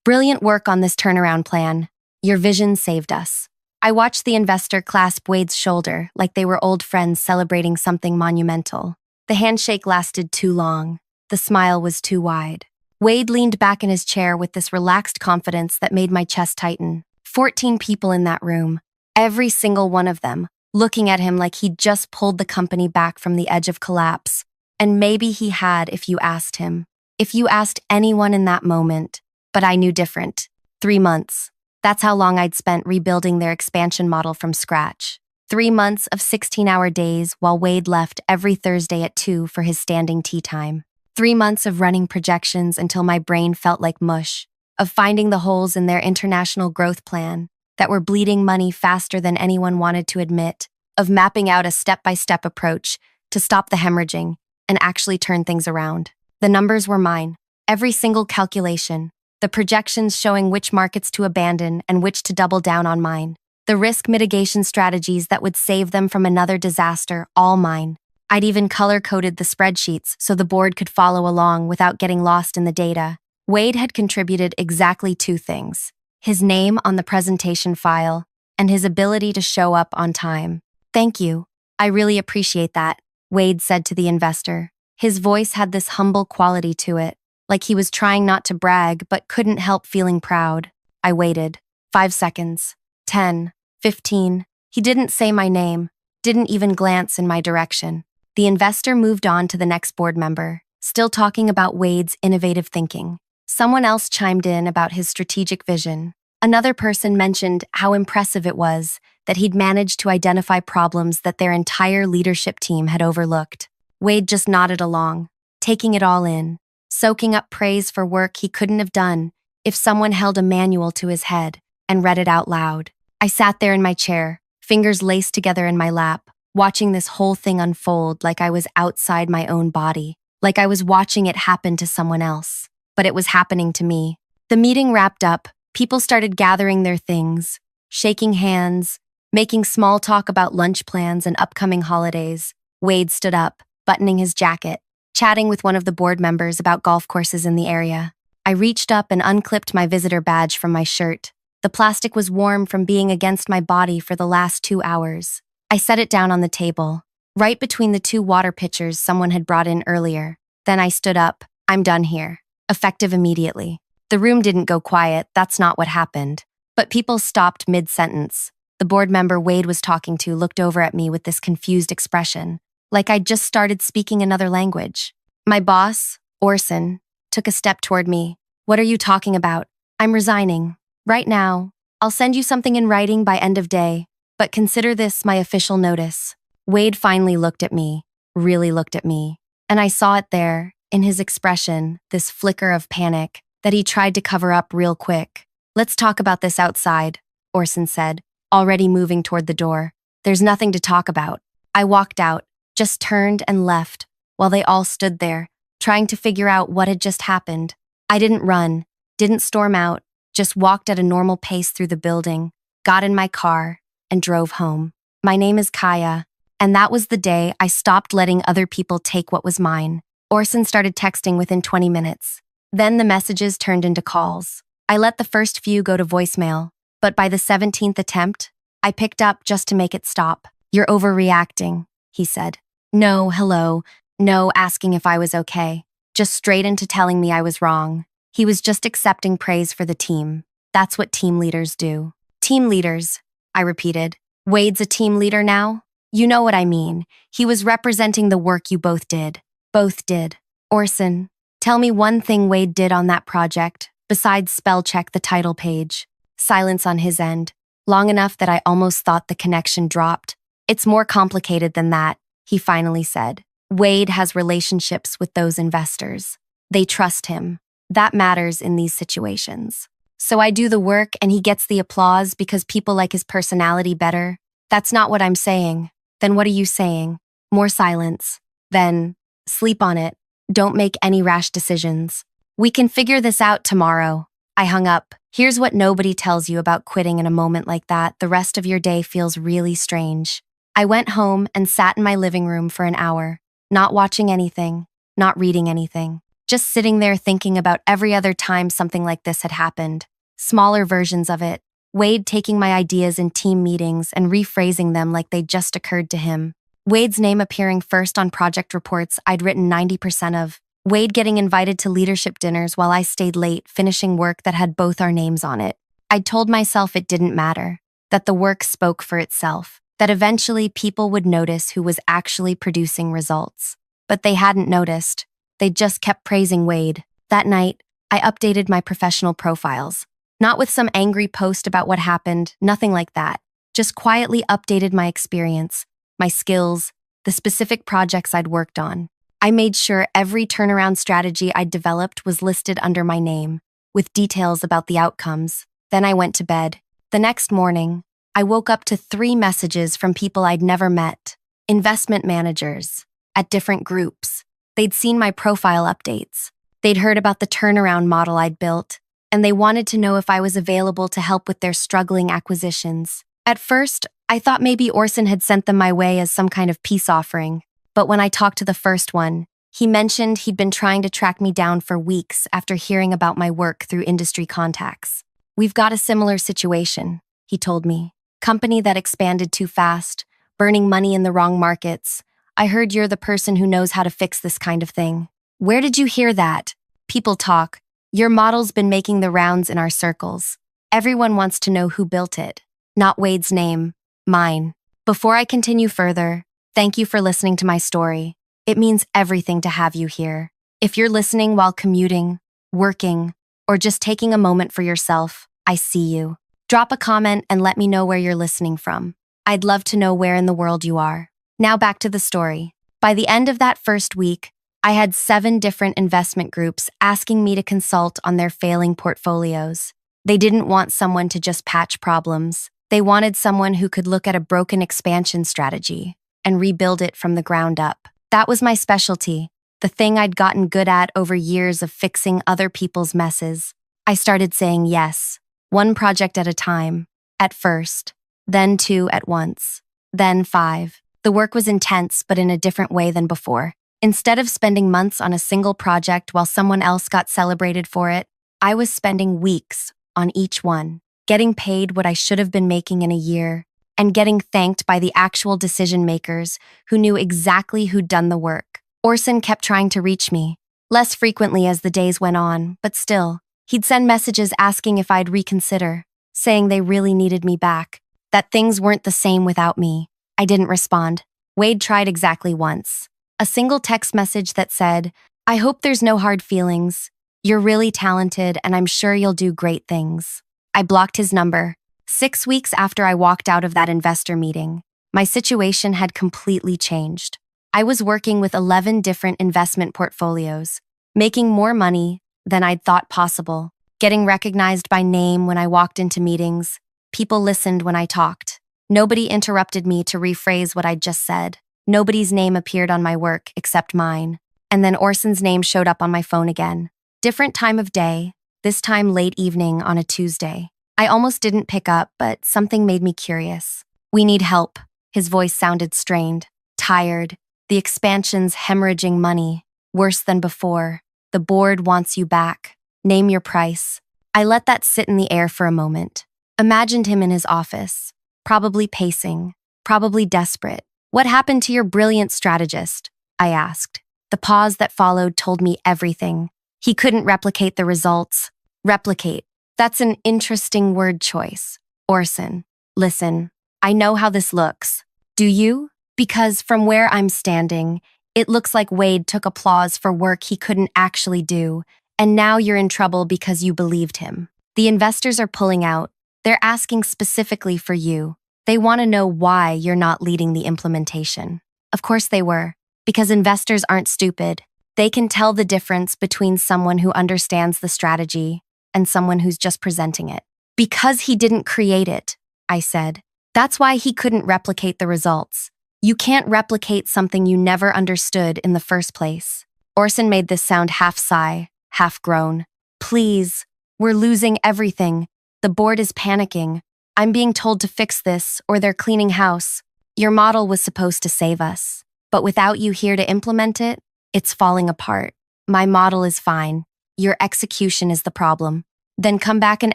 Brilliant work on this turnaround plan. Your vision saved us. I watched the investor clasp Wade's shoulder like they were old friends celebrating something monumental. The handshake lasted too long. The smile was too wide. Wade leaned back in his chair with this relaxed confidence that made my chest tighten. 14 people in that room, every single one of them, looking at him like he'd just pulled the company back from the edge of collapse. And maybe he had if you asked him. If you asked anyone in that moment. But I knew different. 3 months. That's how long I'd spent rebuilding their expansion model from scratch. 3 months of 16-hour days while Wade left every Thursday at 2 for his standing tea time. 3 months of running projections until my brain felt like mush, of finding the holes in their international growth plan that were bleeding money faster than anyone wanted to admit, of mapping out a step-by-step approach to stop the hemorrhaging and actually turn things around. The numbers were mine. Every single calculation. The projections showing which markets to abandon and which to double down on mine. The risk mitigation strategies that would save them from another disaster, all mine. I'd even color-coded the spreadsheets so the board could follow along without getting lost in the data. Wade had contributed exactly 2 things: his name on the presentation file and his ability to show up on time. Thank you. I really appreciate that, Wade said to the investor. His voice had this humble quality to it, like he was trying not to brag but couldn't help feeling proud. I waited. 5 seconds. 10. 15. He didn't say my name, didn't even glance in my direction. The investor moved on to the next board member, still talking about Wade's innovative thinking. Someone else chimed in about his strategic vision. Another person mentioned how impressive it was that he'd managed to identify problems that their entire leadership team had overlooked. Wade just nodded along, taking it all in, soaking up praise for work he couldn't have done if someone held a manual to his head and read it out loud. I sat there in my chair, fingers laced together in my lap, watching this whole thing unfold like I was outside my own body, like I was watching it happen to someone else. But it was happening to me. The meeting wrapped up, people started gathering their things, shaking hands, making small talk about lunch plans and upcoming holidays. Wade stood up, buttoning his jacket, chatting with one of the board members about golf courses in the area. I reached up and unclipped my visitor badge from my shirt. The plastic was warm from being against my body for the last 2 hours. I set it down on the table, right between the 2 water pitchers someone had brought in earlier. Then I stood up. I'm done here. Effective immediately. The room didn't go quiet, that's not what happened. But people stopped mid-sentence. The board member Wade was talking to looked over at me with this confused expression, like I'd just started speaking another language. My boss, Orson, took a step toward me. What are you talking about? I'm resigning. Right now. I'll send you something in writing by end of day, but consider this my official notice. Wade finally looked at me, really looked at me, and I saw it there, in his expression, this flicker of panic that he tried to cover up real quick. Let's talk about this outside, Orson said, already moving toward the door. There's nothing to talk about. I walked out, just turned and left, while they all stood there, trying to figure out what had just happened. I didn't run, didn't storm out, just walked at a normal pace through the building, got in my car, and drove home. My name is Kaya, and that was the day I stopped letting other people take what was mine. Orson started texting within 20 minutes. Then the messages turned into calls. I let the first few go to voicemail, but by the 17th attempt, I picked up just to make it stop. You're overreacting, he said. No, hello, no asking if I was okay. Just straight into telling me I was wrong. He was just accepting praise for the team. That's what team leaders do. Team leaders, I repeated. Wade's a team leader now? You know what I mean. He was representing the work you both did. Both did. Orson, tell me one thing Wade did on that project, besides spell check the title page. Silence on his end, long enough that I almost thought the connection dropped. It's more complicated than that, he finally said. Wade has relationships with those investors. They trust him. That matters in these situations. So I do the work and he gets the applause because people like his personality better? That's not what I'm saying. Then what are you saying? More silence. Then, sleep on it. Don't make any rash decisions. We can figure this out tomorrow. I hung up. Here's what nobody tells you about quitting in a moment like that. The rest of your day feels really strange. I went home and sat in my living room for an hour, not watching anything, not reading anything, just sitting there thinking about every other time something like this had happened. Smaller versions of it. Wade taking my ideas in team meetings and rephrasing them like they just occurred to him. Wade's name appearing first on project reports I'd written 90% of. Wade getting invited to leadership dinners while I stayed late, finishing work that had both our names on it. I'd told myself it didn't matter, that the work spoke for itself, that eventually people would notice who was actually producing results. But they hadn't noticed. They just kept praising Wade. That night, I updated my professional profiles. Not with some angry post about what happened, nothing like that. Just quietly updated my experience, my skills, the specific projects I'd worked on. I made sure every turnaround strategy I'd developed was listed under my name, with details about the outcomes. Then I went to bed. The next morning, I woke up to 3 messages from people I'd never met, investment managers, at different groups. They'd seen my profile updates. They'd heard about the turnaround model I'd built, and they wanted to know if I was available to help with their struggling acquisitions. At first, I thought maybe Orson had sent them my way as some kind of peace offering, but when I talked to the first one, he mentioned he'd been trying to track me down for weeks after hearing about my work through industry contacts. "We've got a similar situation," he told me. "Company that expanded too fast, burning money in the wrong markets. I heard you're the person who knows how to fix this kind of thing." "Where did you hear that?" "People talk. Your model's been making the rounds in our circles. Everyone wants to know who built it. Not Wade's name, mine." Before I continue further, thank you for listening to my story. It means everything to have you here. If you're listening while commuting, working, or just taking a moment for yourself, I see you. Drop a comment and let me know where you're listening from. I'd love to know where in the world you are. Now back to the story. By the end of that first week, I had 7 different investment groups asking me to consult on their failing portfolios. They didn't want someone to just patch problems. They wanted someone who could look at a broken expansion strategy and rebuild it from the ground up. That was my specialty, the thing I'd gotten good at over years of fixing other people's messes. I started saying yes, 1 project at a time, at first, then 2 at once, then 5. The work was intense, but in a different way than before. Instead of spending months on a single project while someone else got celebrated for it, I was spending weeks on each one, getting paid what I should have been making in a year, and getting thanked by the actual decision makers who knew exactly who'd done the work. Orson kept trying to reach me, less frequently as the days went on, but still, he'd send messages asking if I'd reconsider, saying they really needed me back, that things weren't the same without me. I didn't respond. Wade tried exactly once. A single text message that said, "I hope there's no hard feelings. You're really talented and I'm sure you'll do great things." I blocked his number. 6 weeks after I walked out of that investor meeting, my situation had completely changed. I was working with 11 different investment portfolios, making more money than I'd thought possible, getting recognized by name when I walked into meetings. People listened when I talked. Nobody interrupted me to rephrase what I'd just said. Nobody's name appeared on my work except mine. And then Orson's name showed up on my phone again. Different time of day, this time late evening on a Tuesday. I almost didn't pick up, but something made me curious. "We need help." His voice sounded strained, tired. "The expansion's hemorrhaging money. Worse than before. The board wants you back. Name your price." I let that sit in the air for a moment. Imagined him in his office, probably pacing, probably desperate. "What happened to your brilliant strategist?" I asked. The pause that followed told me everything. "He couldn't replicate the results." Replicate. That's an interesting word choice. "Orson, listen, I know how this looks. Do you? Because from where I'm standing, it looks like Wade took applause for work he couldn't actually do, and now you're in trouble because you believed him. The investors are pulling out. They're asking specifically for you. They want to know why you're not leading the implementation." Of course they were, because investors aren't stupid. They can tell the difference between someone who understands the strategy and someone who's just presenting it. "Because he didn't create it," I said. "That's why he couldn't replicate the results. You can't replicate something you never understood in the first place." Orson made this sound half sigh, half groan. "Please, we're losing everything. The board is panicking. I'm being told to fix this, or they're cleaning house. Your model was supposed to save us, but without you here to implement it, it's falling apart." My model is fine. Your execution is the problem. Then come back and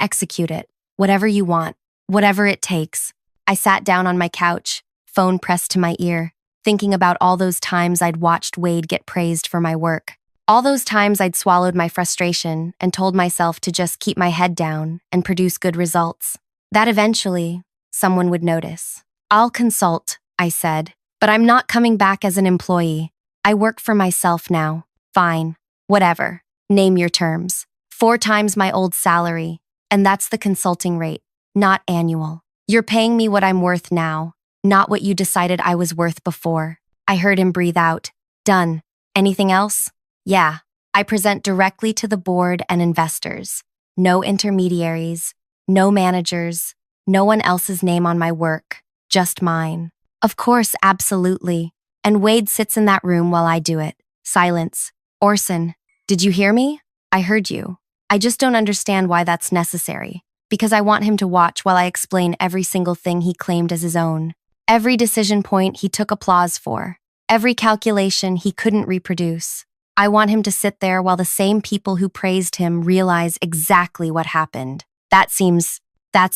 execute it. Whatever you want. Whatever it takes. I sat down on my couch, phone pressed to my ear, thinking about all those times I'd watched Wade get praised for my work. All those times I'd swallowed my frustration and told myself to just keep my head down and produce good results. That eventually, someone would notice. I'll consult, I said, but I'm not coming back as an employee. I work for myself now. Fine. Whatever. Name your terms. 4 times my old salary, and that's the consulting rate, not annual. You're paying me what I'm worth now, not what you decided I was worth before. I heard him breathe out. Done. Anything else? Yeah. I present directly to the board and investors. No intermediaries, no managers, no one else's name on my work, just mine. Of course, absolutely. And Wade sits in that room while I do it. Silence. Orson, did you hear me? I heard you. I just don't understand why that's necessary. Because I want him to watch while I explain every single thing he claimed as his own. Every decision point he took applause for. Every calculation he couldn't reproduce. I want him to sit there while the same people who praised him realize exactly what happened. That's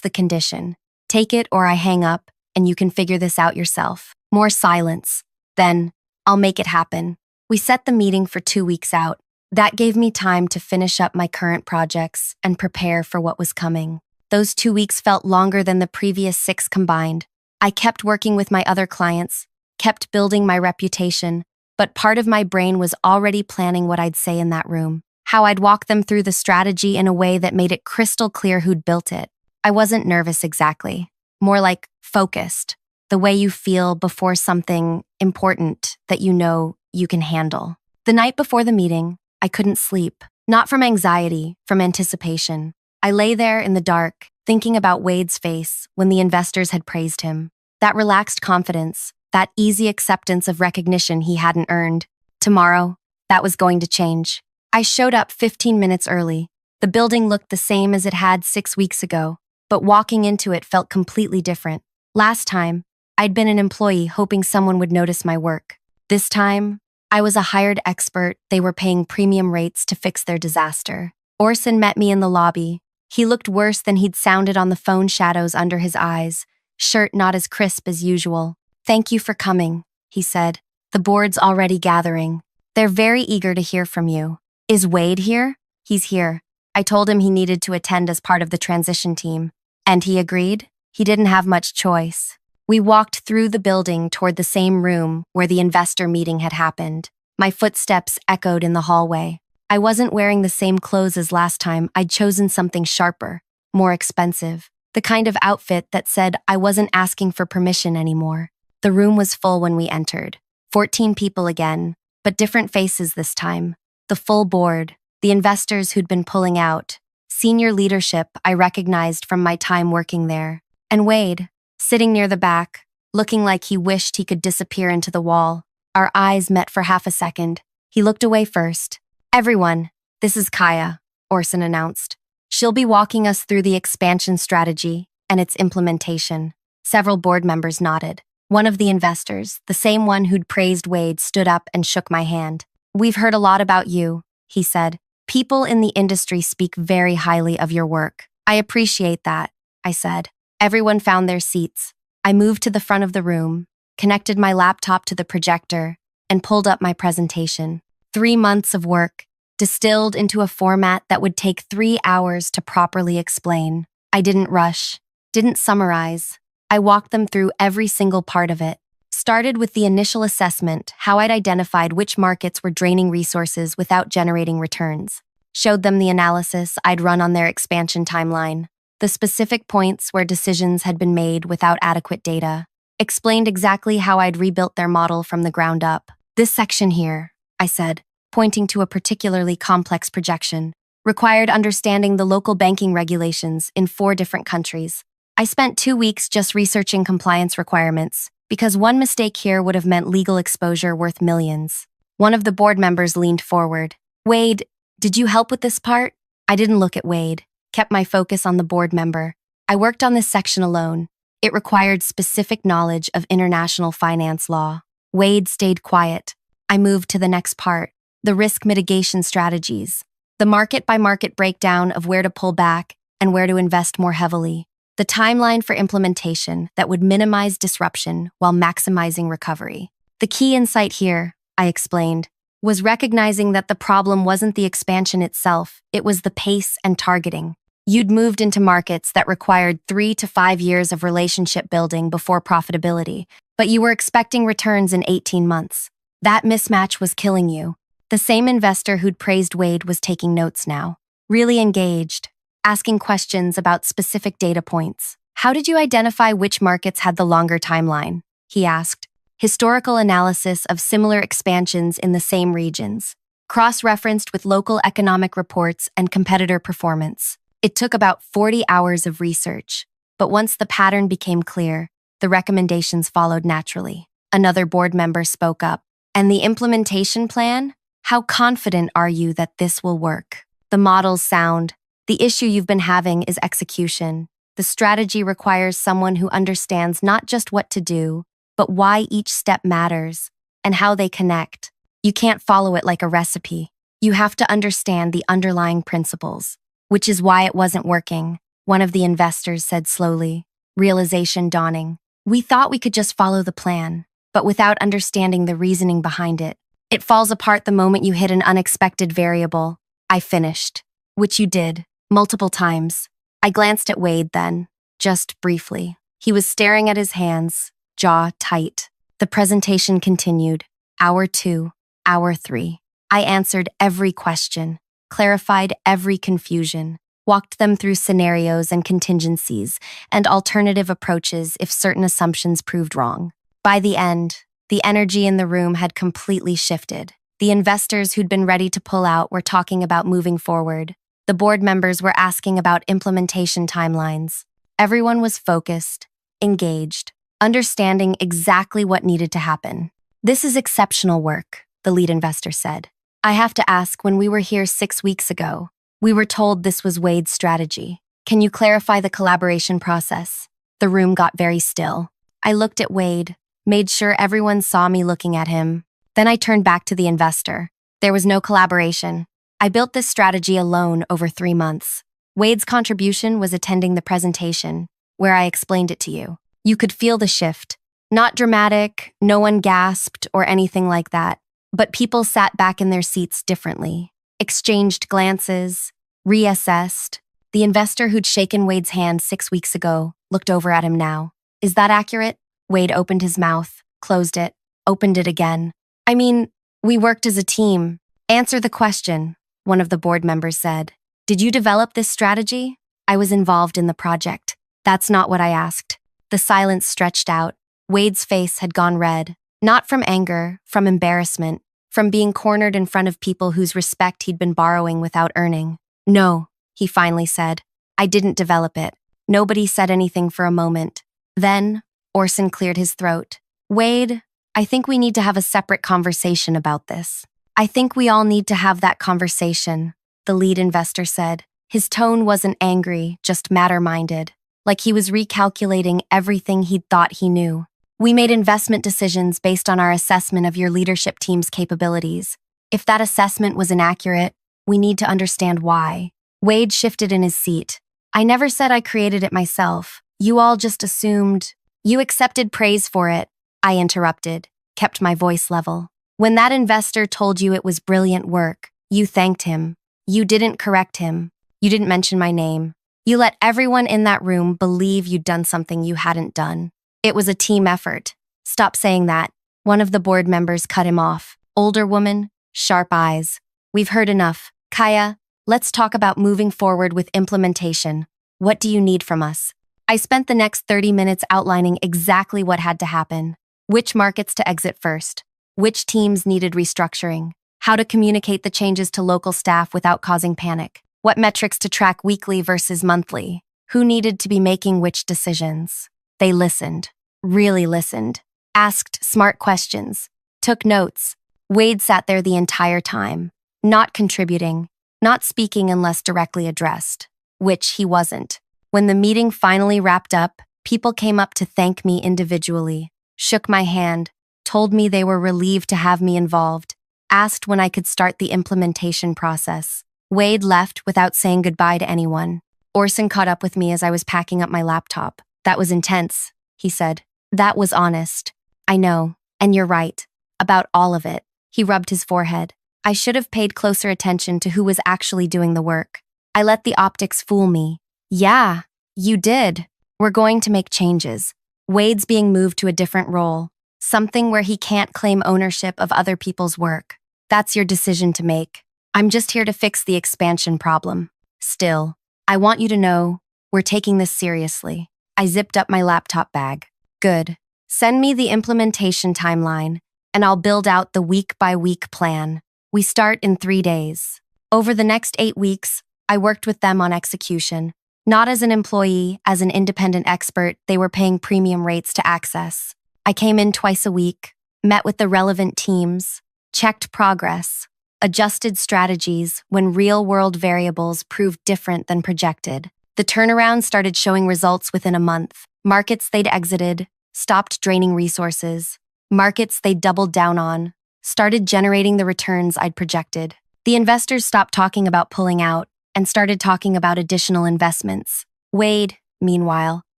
the condition. Take it or I hang up, and you can figure this out yourself. More silence. Then, I'll make it happen. We set the meeting for 2 weeks out. That gave me time to finish up my current projects and prepare for what was coming. Those 2 weeks felt longer than the previous 6 combined. I kept working with my other clients, kept building my reputation, but part of my brain was already planning what I'd say in that room, how I'd walk them through the strategy in a way that made it crystal clear who'd built it. I wasn't nervous exactly, more like focused, the way you feel before something important that you know you can handle. The night before the meeting, I couldn't sleep, not from anxiety, from anticipation. I lay there in the dark, thinking about Wade's face when the investors had praised him. That relaxed confidence, that easy acceptance of recognition he hadn't earned. Tomorrow, that was going to change. I showed up 15 minutes early. The building looked the same as it had 6 weeks ago, but walking into it felt completely different. Last time, I'd been an employee hoping someone would notice my work. This time, I was a hired expert they were paying premium rates to fix their disaster. Orson met me in the lobby. He looked worse than he'd sounded on the phone, shadows under his eyes, shirt not as crisp as usual. Thank you for coming, he said. The board's already gathering. They're very eager to hear from you. Is Wade here? He's here. I told him he needed to attend as part of the transition team. And he agreed? He didn't have much choice. We walked through the building toward the same room where the investor meeting had happened. My footsteps echoed in the hallway. I wasn't wearing the same clothes as last time. I'd chosen something sharper, more expensive. The kind of outfit that said I wasn't asking for permission anymore. The room was full when we entered. 14 people again, but different faces this time. The full board, the investors who'd been pulling out, senior leadership I recognized from my time working there, and Wade, sitting near the back, looking like he wished he could disappear into the wall. Our eyes met for half a second. He looked away first. Everyone, this is Kaya, Orson announced. She'll be walking us through the expansion strategy and its implementation. Several board members nodded. One of the investors, the same one who'd praised Wade, stood up and shook my hand. We've heard a lot about you, he said. People in the industry speak very highly of your work. I appreciate that, I said. Everyone found their seats. I moved to the front of the room, connected my laptop to the projector, and pulled up my presentation. 3 months of work, distilled into a format that would take 3 hours to properly explain. I didn't rush, didn't summarize. I walked them through every single part of it. Started with the initial assessment, how I'd identified which markets were draining resources without generating returns. Showed them the analysis I'd run on their expansion timeline. The specific points where decisions had been made without adequate data. Explained exactly how I'd rebuilt their model from the ground up. This section here, I said, pointing to a particularly complex projection, required understanding the local banking regulations in 4 different countries. I spent 2 weeks just researching compliance requirements, because one mistake here would have meant legal exposure worth millions. One of the board members leaned forward. Wade, did you help with this part? I didn't look at Wade, kept my focus on the board member. I worked on this section alone. It required specific knowledge of international finance law. Wade stayed quiet. I moved to the next part. the risk mitigation strategies, the market-by-market breakdown of where to pull back and where to invest more heavily, the timeline for implementation that would minimize disruption while maximizing recovery. The key insight here, I explained, was recognizing that the problem wasn't the expansion itself, it was the pace and targeting. You'd moved into markets that required 3 to 5 years of relationship building before profitability, but you were expecting returns in 18 months. That mismatch was killing you. The same investor who'd praised Wade was taking notes now, really engaged, asking questions about specific data points. How did you identify which markets had the longer timeline? He asked. Historical analysis of similar expansions in the same regions, cross-referenced with local economic reports and competitor performance. It took about 40 hours of research, but once the pattern became clear, the recommendations followed naturally. Another board member spoke up. And the implementation plan? How confident are you that this will work? The model's sound. The issue you've been having is execution. The strategy requires someone who understands not just what to do, but why each step matters and how they connect. You can't follow it like a recipe. You have to understand the underlying principles, which is why it wasn't working, one of the investors said slowly, realization dawning. We thought we could just follow the plan, but without understanding the reasoning behind it. It falls apart the moment you hit an unexpected variable. I finished, which you did, multiple times. I glanced at Wade then, just briefly. He was staring at his hands, jaw tight. The presentation continued. Hour 2, hour 3. I answered every question, clarified every confusion, walked them through scenarios and contingencies, and alternative approaches if certain assumptions proved wrong. By the end, the energy in the room had completely shifted. The investors who'd been ready to pull out were talking about moving forward. The board members were asking about implementation timelines. Everyone was focused, engaged, understanding exactly what needed to happen. This is exceptional work, the lead investor said. I have to ask, when we were here 6 weeks ago, we were told this was Wade's strategy. Can you clarify the collaboration process? The room got very still. I looked at Wade, made sure everyone saw me looking at him. Then I turned back to the investor. There was no collaboration. I built this strategy alone over 3 months. Wade's contribution was attending the presentation, where I explained it to you. You could feel the shift. Not dramatic, no one gasped or anything like that, but people sat back in their seats differently, exchanged glances, reassessed. The investor who'd shaken Wade's hand 6 weeks ago looked over at him now. Is that accurate? Wade opened his mouth, closed it, opened it again. I mean, we worked as a team. Answer the question, one of the board members said. Did you develop this strategy? I was involved in the project. That's not what I asked. The silence stretched out. Wade's face had gone red, not from anger, from embarrassment, from being cornered in front of people whose respect he'd been borrowing without earning. No, he finally said. I didn't develop it. Nobody said anything for a moment. Then, Orson cleared his throat. Wade, I think we need to have a separate conversation about this. I think we all need to have that conversation, the lead investor said. His tone wasn't angry, just matter-minded, like he was recalculating everything he'd thought he knew. We made investment decisions based on our assessment of your leadership team's capabilities. If that assessment was inaccurate, we need to understand why. Wade shifted in his seat. I never said I created it myself. You all just assumed. You accepted praise for it, I interrupted, kept my voice level. When that investor told you it was brilliant work, you thanked him. You didn't correct him. You didn't mention my name. You let everyone in that room believe you'd done something you hadn't done. It was a team effort. Stop saying that. One of the board members cut him off. Older woman, sharp eyes. We've heard enough. Kaya, let's talk about moving forward with implementation. What do you need from us? I spent the next 30 minutes outlining exactly what had to happen. Which markets to exit first. Which teams needed restructuring. How to communicate the changes to local staff without causing panic. What metrics to track weekly versus monthly. Who needed to be making which decisions. They listened. Really listened. Asked smart questions. Took notes. Wade sat there the entire time. Not contributing. Not speaking unless directly addressed. Which he wasn't. When the meeting finally wrapped up, people came up to thank me individually, shook my hand, told me they were relieved to have me involved. asked when I could start the implementation process. Wade left without saying goodbye to anyone. Orson caught up with me as I was packing up my laptop. That was intense, he said. That was honest. I know, and you're right. About all of it. He rubbed his forehead. I should have paid closer attention to who was actually doing the work. I let the optics fool me. Yeah, you did. We're going to make changes. Wade's being moved to a different role. Something where he can't claim ownership of other people's work. That's your decision to make. I'm just here to fix the expansion problem. Still, I want you to know, we're taking this seriously. I zipped up my laptop bag. Good. Send me the implementation timeline, and I'll build out the week-by-week plan. We start in 3 days. Over the next 8 weeks, I worked with them on execution. Not as an employee, as an independent expert they were paying premium rates to access. I came in twice a week, met with the relevant teams, checked progress, adjusted strategies when real-world variables proved different than projected. The turnaround started showing results within a month. Markets they'd exited, stopped draining resources. Markets they'd doubled down on, started generating the returns I'd projected. The investors stopped talking about pulling out and started talking about additional investments. Wade, meanwhile,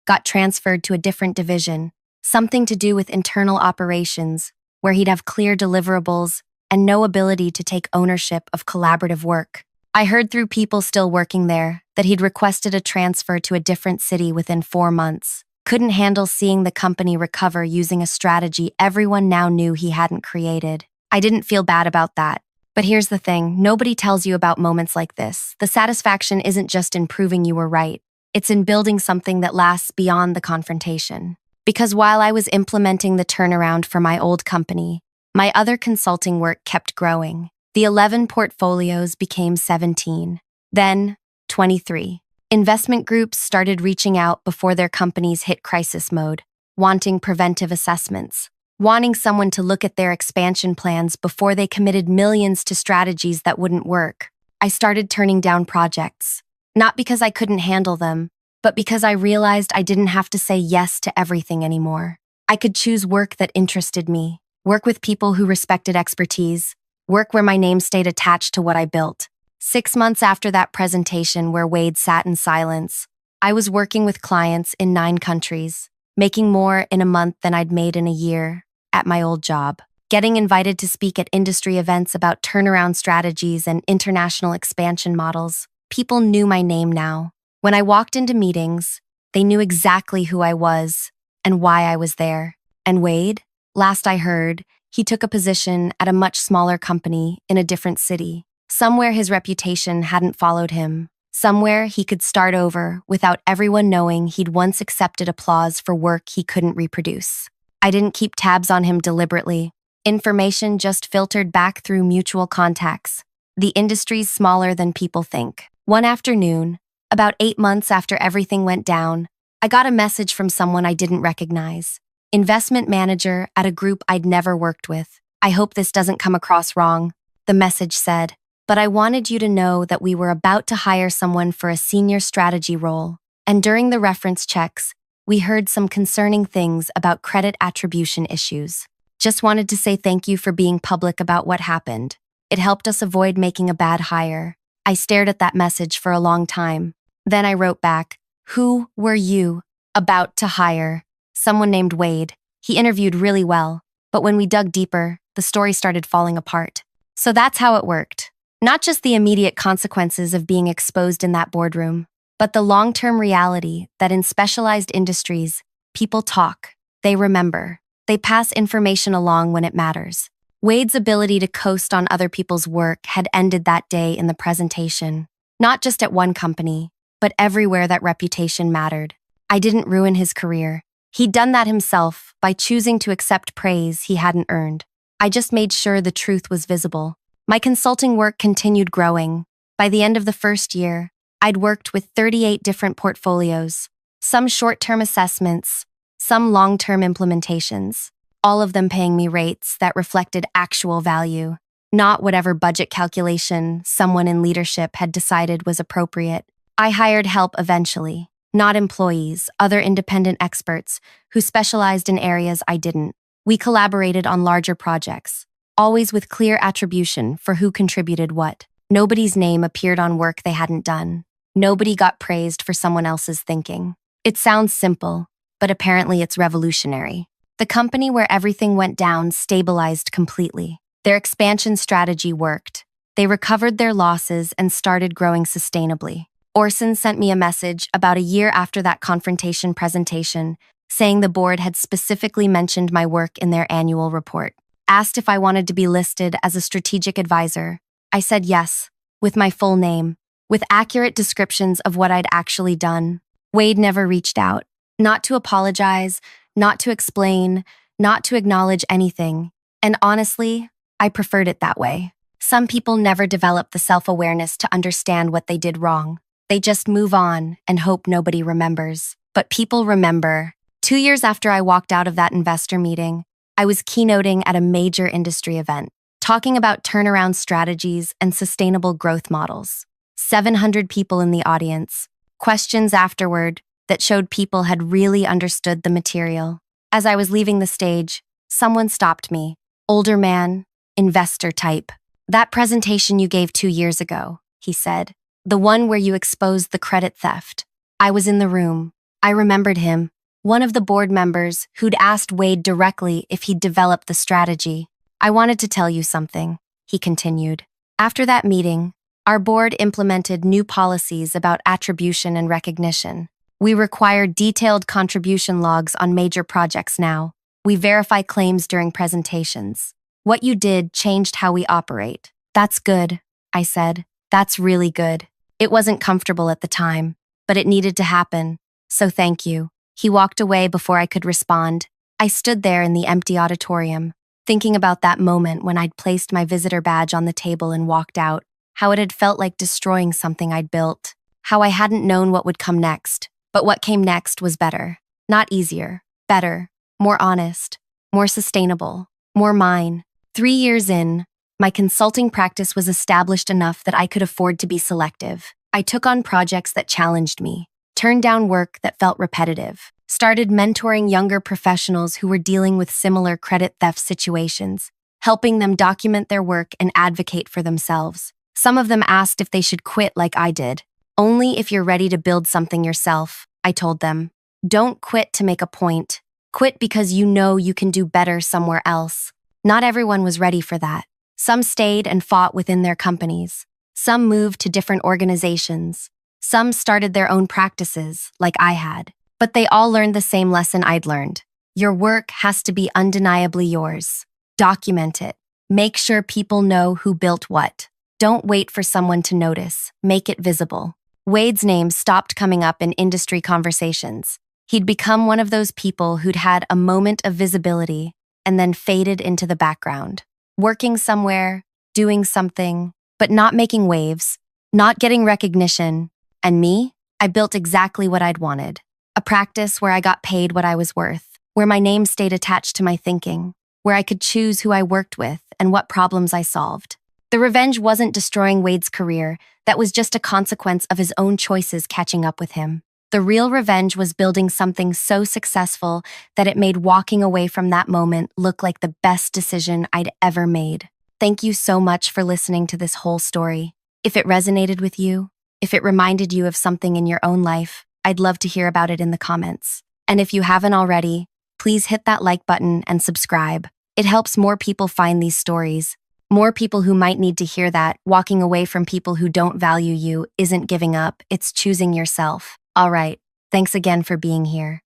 got transferred to a different division, something to do with internal operations, where he'd have clear deliverables and no ability to take ownership of collaborative work. I heard through people still working there that he'd requested a transfer to a different city within 4 months. Couldn't handle seeing the company recover using a strategy everyone now knew he hadn't created. I didn't feel bad about that. But here's the thing, nobody tells you about moments like this. The satisfaction isn't just in proving you were right. It's in building something that lasts beyond the confrontation. Because while I was implementing the turnaround for my old company, my other consulting work kept growing. The 11 portfolios became 17. Then, 23. Investment groups started reaching out before their companies hit crisis mode, wanting preventive assessments, wanting someone to look at their expansion plans before they committed millions to strategies that wouldn't work. I started turning down projects, not because I couldn't handle them, but because I realized I didn't have to say yes to everything anymore. I could choose work that interested me, work with people who respected expertise, work where my name stayed attached to what I built. 6 months after that presentation where Wade sat in silence, I was working with clients in 9 countries, making more in a month than I'd made in a year at my old job, getting invited to speak at industry events about turnaround strategies and international expansion models. People knew my name now. When I walked into meetings, they knew exactly who I was and why I was there. And Wade, last I heard, he took a position at a much smaller company in a different city, somewhere his reputation hadn't followed him, somewhere he could start over without everyone knowing he'd once accepted applause for work he couldn't reproduce. I didn't keep tabs on him deliberately. Information just filtered back through mutual contacts. The industry's smaller than people think. One afternoon, about 8 months after everything went down, I got a message from someone I didn't recognize. Investment manager at a group I'd never worked with. I hope this doesn't come across wrong, the message said, but I wanted you to know that we were about to hire someone for a senior strategy role. And during the reference checks, we heard some concerning things about credit attribution issues. Just wanted to say thank you for being public about what happened. It helped us avoid making a bad hire. I stared at that message for a long time. Then I wrote back, "Who were you about to hire?" Someone named Wade. He interviewed really well, but when we dug deeper, the story started falling apart. So that's how it worked. Not just the immediate consequences of being exposed in that boardroom, but the long-term reality that in specialized industries, people talk, they remember, they pass information along when it matters. Wade's ability to coast on other people's work had ended that day in the presentation, not just at one company, but everywhere that reputation mattered. I didn't ruin his career. He'd done that himself by choosing to accept praise he hadn't earned. I just made sure the truth was visible. My consulting work continued growing. By the end of the first year, I'd worked with 38 different portfolios, some short-term assessments, some long-term implementations, all of them paying me rates that reflected actual value, not whatever budget calculation someone in leadership had decided was appropriate. I hired help eventually, not employees, other independent experts who specialized in areas I didn't. We collaborated on larger projects, always with clear attribution for who contributed what. Nobody's name appeared on work they hadn't done. Nobody got praised for someone else's thinking. It sounds simple, but apparently it's revolutionary. The company where everything went down stabilized completely. Their expansion strategy worked. They recovered their losses and started growing sustainably. Orson sent me a message about a year after that confrontation presentation, saying the board had specifically mentioned my work in their annual report. Asked if I wanted to be listed as a strategic advisor. I said yes, with my full name, with accurate descriptions of what I'd actually done. Wade never reached out, not to apologize, not to explain, not to acknowledge anything. And honestly, I preferred it that way. Some people never develop the self-awareness to understand what they did wrong. They just move on and hope nobody remembers. But people remember. 2 years after I walked out of that investor meeting, I was keynoting at a major industry event, talking about turnaround strategies and sustainable growth models. 700 people in the audience. Questions afterward that showed people had really understood the material. As I was leaving the stage, someone stopped me. Older man, investor type. That presentation you gave 2 years ago, he said. The one where you exposed the credit theft. I was in the room. I remembered him. One of the board members who'd asked Wade directly if he'd developed the strategy. I wanted to tell you something, he continued. After that meeting, our board implemented new policies about attribution and recognition. We require detailed contribution logs on major projects now. We verify claims during presentations. What you did changed how we operate. That's good, I said. That's really good. It wasn't comfortable at the time, but it needed to happen. So thank you. He walked away before I could respond. I stood there in the empty auditorium, thinking about that moment when I'd placed my visitor badge on the table and walked out, how it had felt like destroying something I'd built, how I hadn't known what would come next. But what came next was better. Not easier, better, more honest, more sustainable, more mine. 3 years in, my consulting practice was established enough that I could afford to be selective. I took on projects that challenged me, turned down work that felt repetitive, started mentoring younger professionals who were dealing with similar credit theft situations, helping them document their work and advocate for themselves. Some of them asked if they should quit like I did. Only if you're ready to build something yourself, I told them. Don't quit to make a point. Quit because you know you can do better somewhere else. Not everyone was ready for that. Some stayed and fought within their companies. Some moved to different organizations. Some started their own practices, like I had. But they all learned the same lesson I'd learned. Your work has to be undeniably yours. Document it. Make sure people know who built what. Don't wait for someone to notice. Make it visible. Wade's name stopped coming up in industry conversations. He'd become one of those people who'd had a moment of visibility and then faded into the background. Working somewhere, doing something, but not making waves, not getting recognition. And me? I built exactly what I'd wanted. A practice where I got paid what I was worth, where my name stayed attached to my thinking, where I could choose who I worked with and what problems I solved. The revenge wasn't destroying Wade's career. That was just a consequence of his own choices catching up with him. The real revenge was building something so successful that it made walking away from that moment look like the best decision I'd ever made. Thank you so much for listening to this whole story. If it resonated with you, if it reminded you of something in your own life, I'd love to hear about it in the comments. And if you haven't already, please hit that like button and subscribe. It helps more people find these stories. More people who might need to hear that walking away from people who don't value you isn't giving up, it's choosing yourself. All right, thanks again for being here.